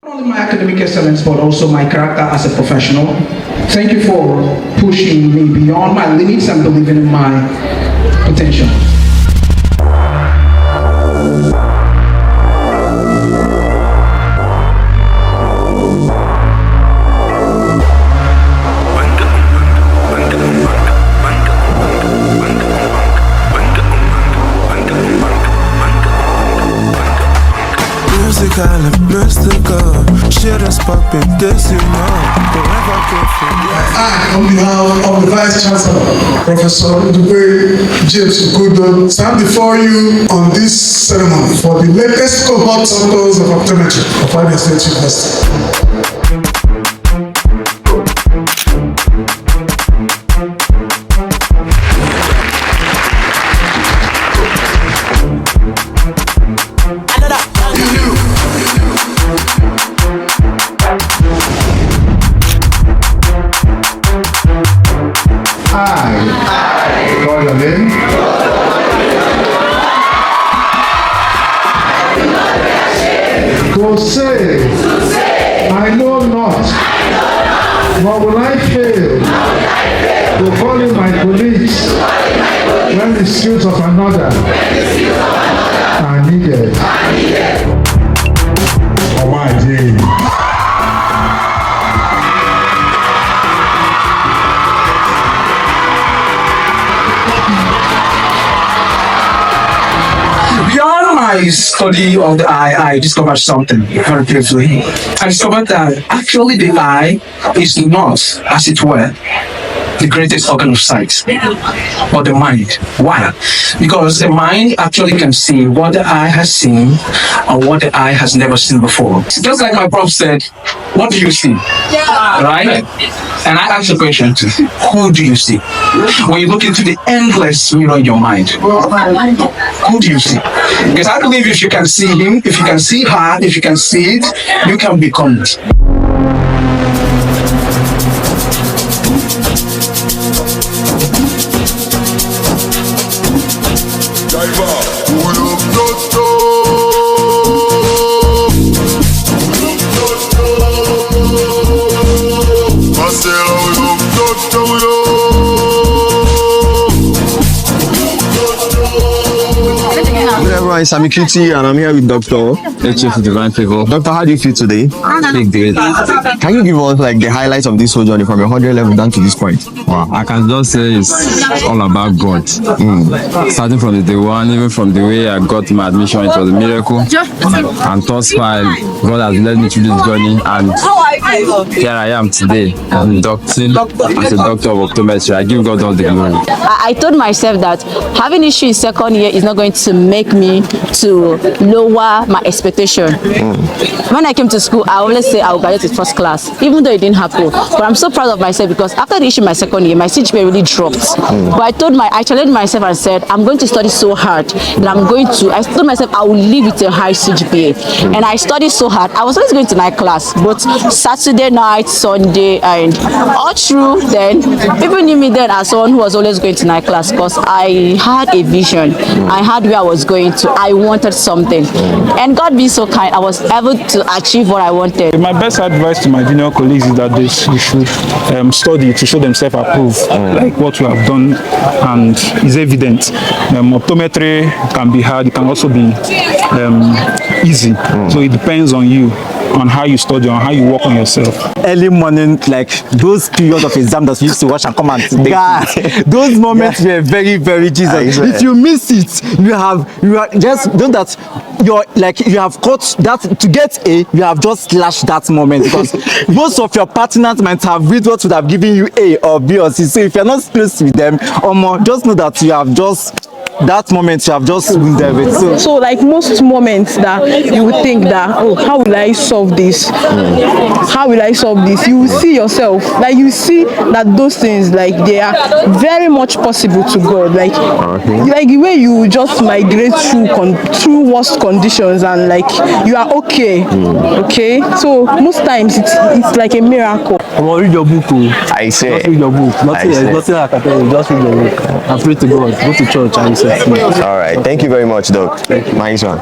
Not only my academic excellence, but also my character as a professional. Thank you for pushing me beyond my limits and believing in my potential. Musical and mystical, shit is popping, this you know. Forever careful. I, on behalf of the Vice Chancellor, Professor Dubé James Okudo, stand before you on this ceremony for the latest cohort doctors of Optometry of Abia State University. I call your name. To say, I know not, nor will I fail to call in my colleagues when the skills of another are needed. Oh my dear. Beyond my study of the eye, I discovered something very briefly. I discovered that actually the eye is not, as it were, the greatest organ of sight, or the mind. Why? Because the mind actually can see what the eye has seen or what the eye has never seen before. Just like my prof said, what do you see? Right? And I asked the question, who do you see? When you look into the endless mirror in your mind, who do you see? Because I believe if you can see him, if you can see her, if you can see it, you can become it. Everyone, it's Sami Kuti and I'm here with Dr. Chief Divine Favor. Doctor, how do you feel today? Big deal. Can you give us like the highlights of this whole journey from your 100 level down to this point? Wow, I can just say it's all about God. Starting from the day one, even from the way I got my admission, it was a miracle. And thus far, God has led me through this journey, and here I am today, inducting as a doctor of optometry. I give God all the glory. I told myself that having issue in second year is not going to make me to lower my expectation. When I came to school, I always say I will graduate with first class, even though it didn't happen. But I'm so proud of myself because after the issue in my second year, my CGPA really dropped. But I challenged myself and said, I'm going to study so hard that I told myself I will live with a high CGPA. And I studied so hard. I was always going to night class, but Saturday night, Sunday, and all through then, people knew me then as someone who was always going to night class because I had a vision. I had where I was going to. I wanted something. And God being so kind, I was able to achieve what I wanted. My best advice to my junior colleagues is that they should study to show themselves approved, like what we have done, and is evident. Optometry can be hard, it can also be easy. So it depends on you, on how you study, on how you work on yourself. Early morning, like those periods of exam that we used to watch and come and take those moments were very, very Jesus. If you miss it, you are just done that. You have caught that to get A, you have just slashed that moment because most of your partners might have read what would have given you A or B or C. So if you're not close with them, just know that you have just that moment you have just been there with. So like most moments that you would think that, oh, how will I solve this? How will I solve this? You will see yourself, like you see that those things, like they are very much possible to God. Like the way you just migrate through worst conditions and like you are okay. Okay. So most times it's like a miracle. Read your book. I say. Just read your book. Nothing I can tell you. Just read your book. And pray to God. Go to church and say. All right. Thank you very much, Doc. Nice one.